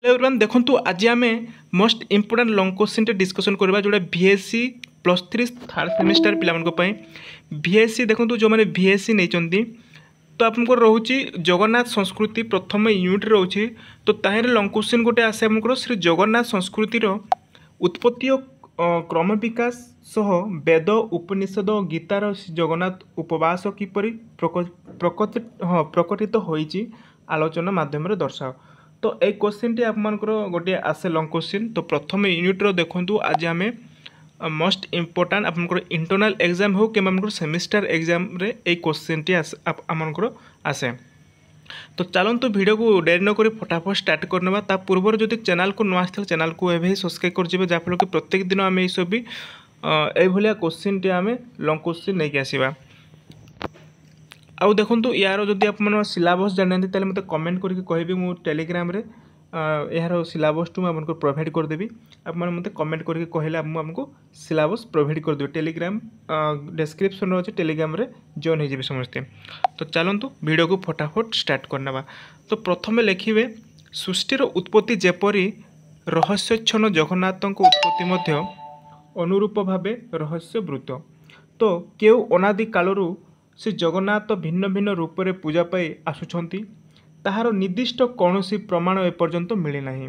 Everyone देखंतु आज आम most important long question discussion करबा जोड़ा VSc +3 थर्ड सेमिस्टर पिला VSc देखंतु जो माने VSc नहीं तो आपको रोचे जगन्नाथ संस्कृति प्रथम यूनिट रोचे तो ताहिर लॉन्ग क्वेश्चन गोटे आसे आमको श्री जगन्नाथ संस्कृतिर उत्पत्ति और क्रम विकास सह वेद उपनिषद गीतार जगन्नाथ उपवास किपरि प्रकटित होइछि आलोचना माध्यम दर्शाओ। तो ये क्वेश्चन टी आपमनकर गोटे आसे लॉन्ग क्वेश्चन तो प्रथम यूनिट्र देखंतु आज आम मोस्ट इम्पोर्टाट आपंकर इंटरनल एग्जाम हो कि सेमिस्टर एग्जाम रे ये क्वेश्चन टी आमनकर आसे। तो चलतु वीडियो को डेरी नक फटाफट स्टार्ट करना ता पूर्व जब चैनल को नुआ आसाल चैनल को एवं सब्सक्राइब कर जहाँफल कि प्रत्येक दिन आम सब ये क्वेश्चन टी आम लॉन्ग क्वेश्चन नहीं आसवा। आउ देखो यार जदि आप सिलेबस जाना तेल मत कमेंट करके कहि मु टेलीग्राम रे यार सिलेबस टू आपको प्रोवाइड करदेवी आप मत कमेंट करके कहले आमको सिलेबस प्रोवाइड करदेवी टेलीग्राम डिस्क्रिप्शन अच्छे टेलीग्राम रे जॉइन हो समस्ते। तो चलतु वीडियो को फटाफट स्टार्ट करना। तो प्रथम लिखिए सृष्टिर उत्पत्ति जेपरी रहस्यच्छन्न जगन्नाथ उत्पत्ति मध्य अनुरूप भाव रहस्यवृत। तो केउ अनादि कालरू से जगन्नाथ भिन्न भिन्न रूप से पूजा पाई आसुछंती ताहार निर्दिष्ट कौन प्रमाण एपर्यंत मिले नहीं।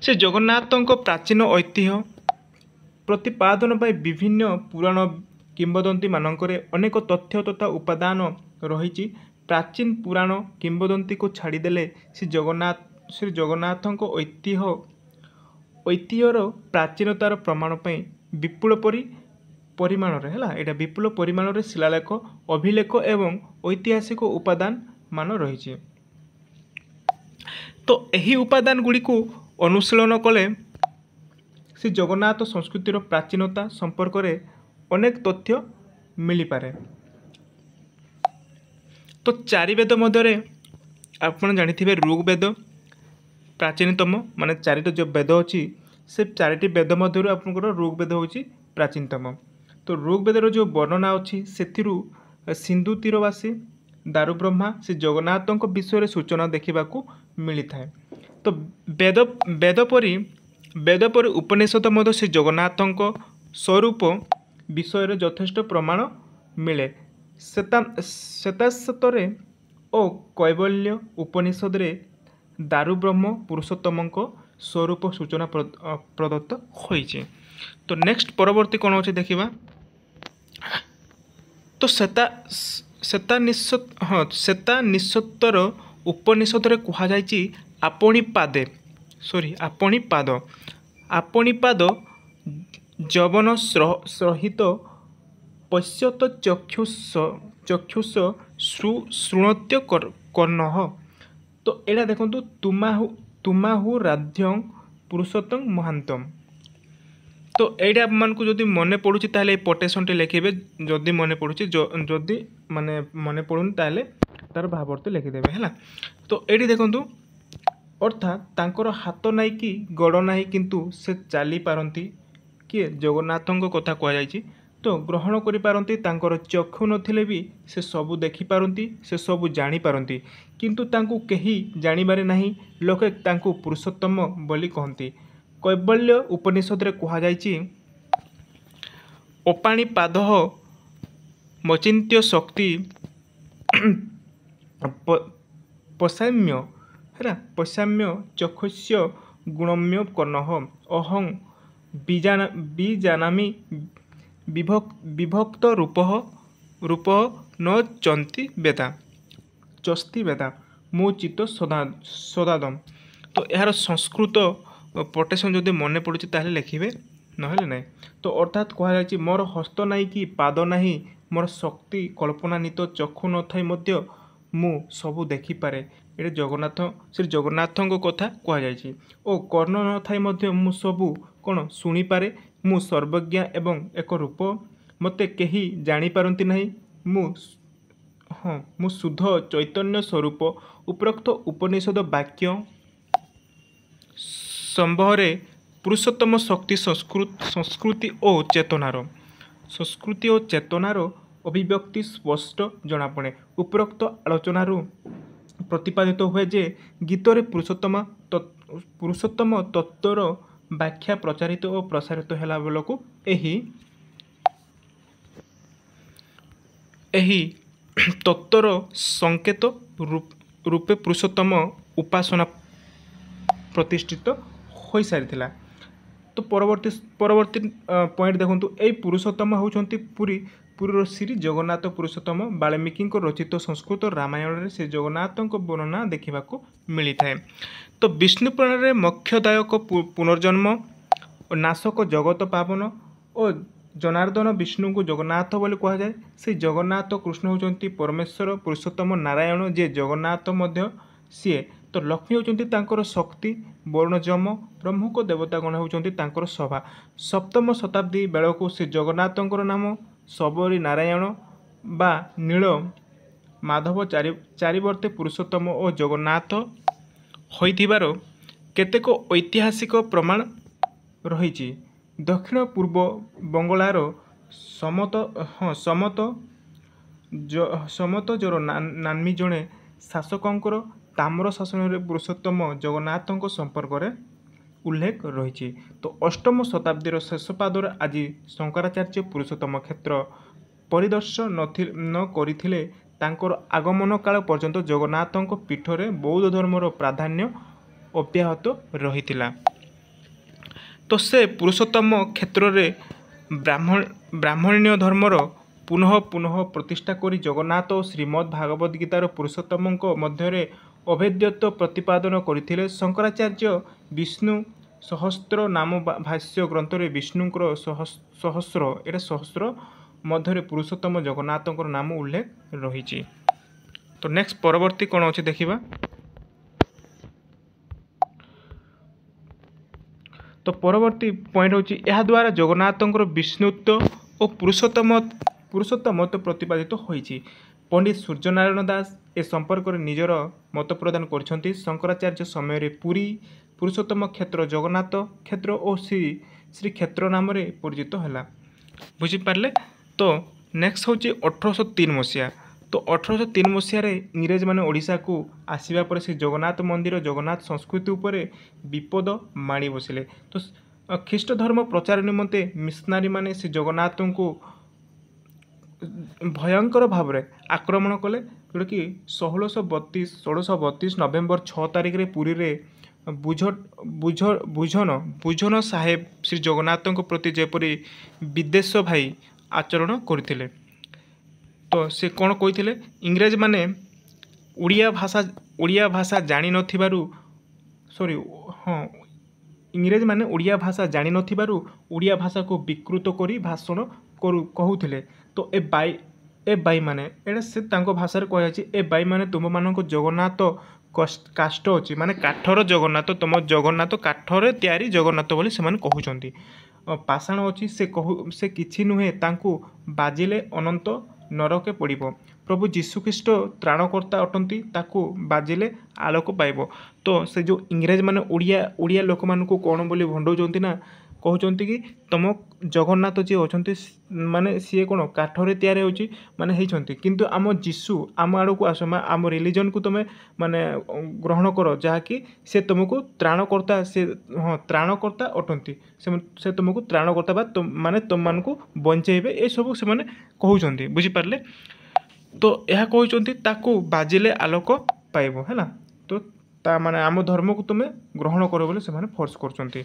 से जगन्नाथ प्राचीन ऐतिह्य प्रतिपादन पर विभिन्न पुराण किंवदंती मानकरे अनेक तथ्य तथा उपादान रही। प्राचीन पुराण किंवदंती को छाड़देले श्री जगन्नाथ ऐतिह्यर प्राचीनतार प्रमाण पर विपुल परिमाण है विपुल परिमाण शिलालेख अभिलेख एवं ऐतिहासिक उपादान मान रही। तो यही उपादान गुड़ी को अनुशीलन कले श्री जगन्नाथ संस्कृतिर प्राचीनता संपर्क में अनेक तथ्य मिल पारे। तो चारि वेद मध्य आप जानी ऋग्वेद प्राचीनतम माने चारिटा जो वेद अच्छी से चारिटी वेद मध्य आपंकर ऋग्वेद हूँ प्राचीनतम। तो ऋग्वेदर जो वर्णना अच्छी से सिंधु तीरवासी दारु ब्रह्मा श्री जगन्नाथ विषय सूचना देखा मिलता है। तो वेद परी उपनिषद मध्य श्री जगन्नाथ स्वरूप विषय यथेष्ट प्रमाण मिले। श्वेताश्वतरे और कैवल्य उपनिषद रे दारु ब्रह्म पुरुषोत्तम स्वरूप सूचना प्रदत्त होइछे। तो नेक्स्ट परवर्ती कौन अच्छे देखा। तो श्वेता निस्सत्तर उपनिषद रे कहा जायछि आपणी पाद जवन सहित पश्यत चक्षुष शृणोत्य कर्ण। तो एटा देखंतु तुम्हाहु राध्यं पुरुषोत्तम महांतम। तो ये आपको जदि मन पड़ू ताले पोटेशन टे लिखे जदि मन पड़ू जदि माने मन पड़ूनी ताले तार भावार्थ लिखिदेवे है। तो ये देखंतु अर्थात तांकर हाथ नाई कि गड़ ना किंतु से चली पारती किए जगन्नाथ कथा कहुई। तो ग्रहण करि पारती तांकर चक्षु नथिले भी से सबू देखि पारती से सबू जानी पारती किंतु तांकु केही जानिबारे नाही लोके तांकु पुरुषोत्तम बोली कहती। कैवल्य उपनिषद रे कहा जायछि अपाणी पाद मचिन्त्य शक्ति पशाम्य चक्षुष्य गुणम्य कर्णः अहं बीजानामि विभक्त रूप न चस्ति वेदा मो चित्त सदादम। तो यार संस्कृत पोटेशन जदि मन पड़ुछि ताहले लिखिबे नहले नहीं। तो अर्थात कहुई मोर हस्त नाई कि पाद नाही मोर शक्ति कल्पनानीत चक्षु न थाई मध्य मु सबू देखिपारे। ये जगन्नाथ श्री जगन्नाथ कथा कहुई। ओ कर्ण न थाई मध्य मु सबू कौन शुणिपारे मु सर्वज्ञ एवं एक रूप मते केही जानी पारंती नहीं मु शुद्ध चैतन्य स्वरूप। उपरोक्त उपनिषद वाक्य संबहरे पुरुषोत्तम शक्ति संस्कृति और चेतनार अभिव्यक्ति स्पष्ट जनापड़े। उपरोक्त आलोचनारू ପ୍ରତିପାଦିତ ହୁଏ ଯେ ଗୀତରେ ପୁରୁଷୋତ୍ତମ ତତ୍ତ୍ୱର ବ୍ୟାଖ୍ୟା ପ୍ରଚାରିତ ଓ ପ୍ରସାରିତ ହେଲା ବେଳକୁ ଏହି ତତ୍ତ୍ୱର ସଂକେତ ରୂପେ ପୁରୁଷୋତ୍ତମ ଉପାସନା ପ୍ରତିଷ୍ଠିତ ହୋଇସାରିଥିଲା। ତ ପରବର୍ତ୍ତୀ ପଏଣ୍ଟ ଦେଖନ୍ତୁ, এই ପୁରୁଷୋତ୍ତମ ହେଉଛନ୍ତି ପୁରୀର ଶ୍ରୀ ଜଗନ୍ନାଥ ପୁରୁଷୋତ୍ତମ। ବାଲ୍ମୀକିଙ୍କ ରଚିତ ସଂସ୍କୃତ ରାମାୟଣରେ ସେ ଜଗନ୍ନାଥଙ୍କ ବର୍ଣ୍ଣନା ଦେଖିବାକୁ ମିଳିଥାଏ। ତ ବିଷ୍ଣୁ ପୁରାଣରେ ମୋକ୍ଷଦାୟକ ପୁନର୍ଜନ୍ମ ଓ ନାଶକ ଜଗତ ପାବନ ଓ ଜନାର୍ଦ୍ଦନ ବିଷ୍ଣୁଙ୍କୁ ଜଗନ୍ନାଥ ବୋଲି କୁହାଯାଏ। ସେ ଜଗନ୍ନାଥ କୃଷ୍ଣ ହେଉଛନ୍ତି ପରମେଶ୍ୱର ପୁରୁଷୋତ୍ତମ ନାରାୟଣ, ଯେ ଜଗନ୍ନାଥ ମଧ୍ୟ ସିଏ। ତ ଲକ୍ଷ୍ମୀ ହେଉଛନ୍ତି ତାଙ୍କର ଶକ୍ତି, ବରୁଣ ଯମ, ପ୍ରମୁଖ ଦେବତାଗଣ ହେଉଛନ୍ତି ତାଙ୍କର ସଭା। ସପ୍ତମ ଶତାବ୍ଦୀ ବେଳକୁ ସେ ଜଗନ୍ନାଥଙ୍କର ନାମ ଶବରୀ ନାରାୟଣ ବା ନୀଳ ମାଧବ ଚାରିବର୍ତ୍ତେ ପୁରୁଷୋତ୍ତମ ଓ ଜଗନ୍ନାଥ ହୋଇଥିବାର କେତେକ ଐତିହାସିକ ପ୍ରମାଣ ରହିଛି। ଦକ୍ଷିଣ ପୂର୍ବ ବଙ୍ଗଳାର ସମତଜର ନାମ୍ନୀ ଜଣେ ଶାସକଙ୍କର ତାମ୍ର ଶାସନରେ ପୁରୁଷୋତ୍ତମ ଜଗନ୍ନାଥଙ୍କ ସମ୍ପର୍କରେ ଉଲ୍ଲେଖ ରହିଛି। ତ ଅଷ୍ଟମ ଶତାବ୍ଦୀର ଶେଷ ପାଦରେ ଆଜି ଶଙ୍କରାଚାର୍ଯ୍ୟ ପୁରୁଷୋତ୍ତମ କ୍ଷେତ୍ର ପରିଦର୍ଶନ ନ କରିଥିଲେ ତାଙ୍କର ଆଗମନ କାଳ ପର୍ଯ୍ୟନ୍ତ ଜଗନ୍ନାଥଙ୍କ ପୀଠରେ ବୌଦ୍ଧ ଧର୍ମର ପ୍ରାଧାନ୍ୟ ଅବ୍ୟାହତ ରହିଥିଲା। ତ ସେ ପୁରୁଷୋତ୍ତମ କ୍ଷେତ୍ରରେ ବ୍ରାହ୍ମଣ୍ୟ ଧର୍ମର ପୁନଃ ପ୍ରତିଷ୍ଠା କରି ଜଗନ୍ନାଥ ଓ ଶ୍ରୀମଦ୍ ଭାଗବତ ଗୀତାର ପୁରୁଷୋତ୍ତମଙ୍କ ମଧ୍ୟରେ ଅଭେଦ୍ୟତ୍ୱ ପ୍ରତିପାଦନ କରିଥିଲେ। ଶଙ୍କରାଚାର୍ଯ୍ୟ ବିଷ୍ଣୁ ସହସ୍ର ନାମ ଭାଷ୍ୟ ଗ୍ରନ୍ଥରେ ବିଷ୍ଣୁଙ୍କର ସହସ୍ର ମଧ୍ୟରେ ପୁରୁଷୋତ୍ତମ ଜଗନ୍ନାଥଙ୍କର ନାମ ଉଲ୍ଲେଖ ରହିଛି। ତ ନେକ୍ସଟ ପରବର୍ତ୍ତୀ କ'ଣ ଅଛି ଦେଖିବା। ତ ପରବର୍ତ୍ତୀ ପଏଣ୍ଟ ହେଉଛି, ଏହାଦ୍ୱାରା ଜଗନ୍ନାଥଙ୍କର ବିଷ୍ଣୁତ୍ୱ ଓ ପୁରୁଷୋତ୍ତମତ୍ୱ ପ୍ରତିପାଦିତ ହୋଇଛି। ପଣ୍ଡିତ ସୂର୍ଯ୍ୟନାରାୟଣ ଦାସ ଏ ସମ୍ପର୍କରେ ନିଜର ମତ ପ୍ରଦାନ କରିଛନ୍ତି। ଶଙ୍କରାଚାର୍ଯ୍ୟ ସମୟରେ ପୁରୀ ପୁରୁଷୋତ୍ତମ କ୍ଷେତ୍ର ଜଗନ୍ନାଥ କ୍ଷେତ୍ର ଓ ଶ୍ରୀକ୍ଷେତ୍ର ନାମରେ ପରିଚିତ ହେଲା। ବୁଝିପାରିଲେ। ତ ନେକ୍ସଟ ହେଉଛି 1803 ମସିହା। ତ 1803 ମସିହାରେ ଇଂରେଜମାନେ ଓଡ଼ିଶାକୁ ଆସିବା ପରେ ସେ ଜଗନ୍ନାଥ ମନ୍ଦିର ଜଗନ୍ନାଥ ସଂସ୍କୃତି ଉପରେ ବିପଦ ମାଡ଼ି ବସିଲେ। ତ ଖ୍ରୀଷ୍ଟ ଧର୍ମ ପ୍ରଚାର ନିମନ୍ତେ ମିଶନାରୀମାନେ ସେ ଜଗନ୍ନାଥଙ୍କୁ ଭୟଙ୍କର ଭାବରେ ଆକ୍ରମଣ କଲେ, ଯେଉଁଟାକି 1632 ନଭେମ୍ବର 6 ତାରିଖରେ ପୁରୀରେ ବୁଝନ ସାହେବ ଶ୍ରୀ ଜଗନ୍ନାଥଙ୍କ ପ୍ରତି ଯେପରି ବିଦ୍ୱେଷ ଭାଇ ଆଚରଣ କରିଥିଲେ। ତ ସେ କ'ଣ କହିଥିଲେ, ଇଂରେଜମାନେ ଓଡ଼ିଆ ଭାଷା ଜାଣିନଥିବାରୁ ଓଡ଼ିଆ ଭାଷାକୁ ବିକୃତ କରି ଭାଷଣ କହୁଥିଲେ। ତ ଏ ବାଇମାନେ ଏଇଟା ସେ ତାଙ୍କ ଭାଷାରେ କୁହାଯାଇଛି, ଏ ବାଇମାନେ ତୁମମାନଙ୍କ ଜଗନ୍ନାଥ କାଷ୍ଟ ଅଛି, ମାନେ କାଠର ଜଗନ୍ନାଥ, ତୁମ ଜଗନ୍ନାଥ କାଠରେ ତିଆରି ଜଗନ୍ନାଥ ବୋଲି ସେମାନେ କହୁଛନ୍ତି। ପାଷାଣ ଅଛି, ସେ କିଛି ନୁହେଁ, ତାଙ୍କୁ ବାଜିଲେ ଅନନ୍ତ ନରକେ ପଡ଼ିବ। ପ୍ରଭୁ ଯୀଶୁଖ୍ରୀଷ୍ଟ ତ୍ରାଣକର୍ତ୍ତା ଅଟନ୍ତି, ତାକୁ ବାଜିଲେ ଆଲୋକ ପାଇବ। ତ ସେ ଯେଉଁ ଇଂରେଜମାନେ ଓଡ଼ିଆ ଲୋକମାନଙ୍କୁ କ'ଣ ବୋଲି ଭଣ୍ଡଉଛନ୍ତି ନା, କହୁଛନ୍ତି କି ତମ ଜଗନ୍ନାଥ ଯିଏ ଅଛନ୍ତି ମାନେ ସିଏ କ'ଣ କାଠରେ ତିଆରି ହେଉଛି ମାନେ ହେଇଛନ୍ତି, କିନ୍ତୁ ଆମ ଯୀଶୁ ଆମ ଆଡ଼କୁ ଆସ, ଆମ ରିଲିଜନକୁ ତୁମେ ମାନେ ଗ୍ରହଣ କର, ଯାହାକି ସେ ତୁମକୁ ତ୍ରାଣକର୍ତ୍ତା, ତ୍ରାଣକର୍ତ୍ତା ଅଟନ୍ତି, ସେ ତୁମକୁ ତ୍ରାଣକର୍ତ୍ତା ବା ମାନେ ତୁମମାନଙ୍କୁ ବଞ୍ଚେଇବେ, ଏସବୁ ସେମାନେ କହୁଛନ୍ତି। ବୁଝିପାରିଲେ। ତ ଏହା କହୁଛନ୍ତି ତାକୁ ବାଜିଲେ ଆଲୋକ ପାଇବ ହେଲା। ତ ତା ମାନେ ଆମ ଧର୍ମକୁ ତୁମେ ଗ୍ରହଣ କର ବୋଲି ସେମାନେ ଫୋର୍ସ କରୁଛନ୍ତି।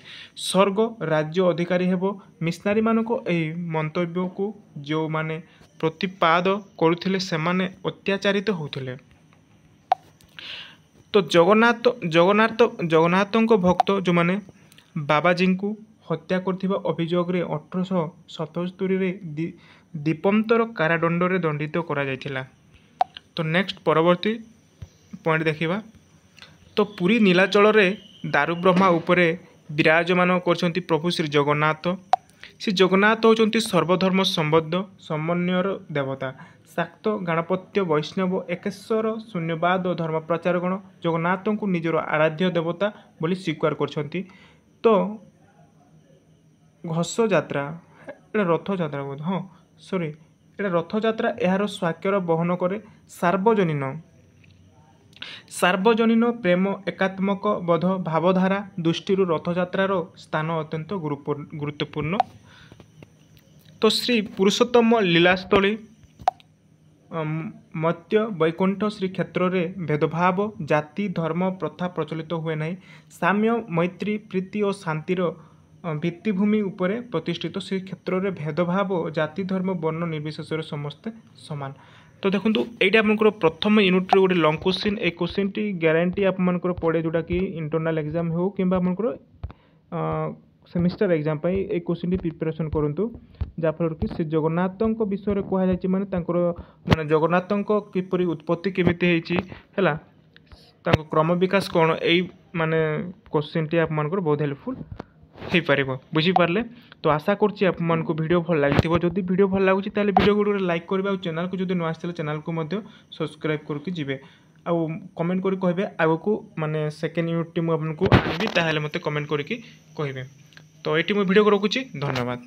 ସ୍ୱର୍ଗ ରାଜ୍ୟ ଅଧିକାରୀ ହେବ। ମିଶନାରୀମାନଙ୍କ ଏହି ମନ୍ତବ୍ୟକୁ ଯେଉଁମାନେ ପ୍ରତିପାଦ କରୁଥିଲେ ସେମାନେ ଅତ୍ୟାଚାରିତ ହେଉଥିଲେ। ତ ଜଗନ୍ନାଥଙ୍କ ଭକ୍ତ ଯେଉଁମାନେ ବାବାଜୀଙ୍କୁ ହତ୍ୟା କରିଥିବା ଅଭିଯୋଗରେ 1877ରେ ଦ୍ୱୀପନ୍ତର କାରାଦଣ୍ଡରେ ଦଣ୍ଡିତ କରାଯାଇଥିଲା। ତ ନେକ୍ସଟ ପରବର୍ତ୍ତୀ ପଏଣ୍ଟ ଦେଖିବା। ତ ପୁରୀ ନୀଳାଚଳରେ ଦାରୁବ୍ରହ୍ମା ଉପରେ ବିରାଜମାନ କରିଛନ୍ତି ପ୍ରଭୁ ଶ୍ରୀ ଜଗନ୍ନାଥ। ଶ୍ରୀ ଜଗନ୍ନାଥ ହେଉଛନ୍ତି ସର୍ବଧର୍ମ ସମନ୍ୱୟର ଦେବତା। ଶାକ୍ତ ଗାଣପତ୍ୟ ବୈଷ୍ଣବ ଏକେଶ୍ୱର ଶୂନ୍ୟବାଦ ଓ ଧର୍ମ ପ୍ରଚାରଗଣ ଜଗନ୍ନାଥଙ୍କୁ ନିଜର ଆରାଧ୍ୟ ଦେବତା ବୋଲି ସ୍ୱୀକାର କରିଛନ୍ତି। ତ ଘୋଷଯାତ୍ରା ଏଇଟା ରଥଯାତ୍ରା ବୋଧେ, ଏଇଟା ରଥଯାତ୍ରା ଏହାର ସ୍ୱାକ୍ଷର ବହନ କରେ। सार्वजनीन प्रेम एकात्मक बोध भावधारा दृष्टि रथयात्रार स्थान अत्यंत गुरुत्वपूर्ण। तो श्री पुरुषोत्तम लीलास्थली मत्य वैकुंठ श्रीक्षेत्र में भेदभाव जाति धर्म प्रथा प्रचलित हुए नहीं। साम्य मैत्री प्रीति और शांतिर भित्तिभूमि उपरे प्रतिष्ठित श्रीक्षेत्र में भेदभाव जाति धर्म वर्ण निर्विशेष समस्ते समान। तो देखो ये आपर प्रथम यूनिट गोटे लंग क्वेश्चन ए क्वेश्चन टी ग्यारंटी आपर पड़े जोटा कि इंटरनल एग्जाम हो कि semester exam A question T preparation करूँ जहाँफल कि श्री जगन्नाथ विषय कहुई माने जगन्नाथ किपरि उत्पत्ति केमिति है क्रम विकास कौन यही माने क्वेश्चन टी आपर बहुत हेल्पफुल हो पार बुझीपारे। तो आशा करछि आपको वीडियो भल लगी जदि वीडियो भल लगुच वीडियो को लाइक करेंगे और चैनल को जो नुआ चैनल को सब्सक्राइब करके जी आउ कमेंट करी कहे आग को माने सेकेंड यूनिट मुझे आनबी ताहले मते कमेंट करके कहे। तो ये वीडियो को रखुची धन्यवाद।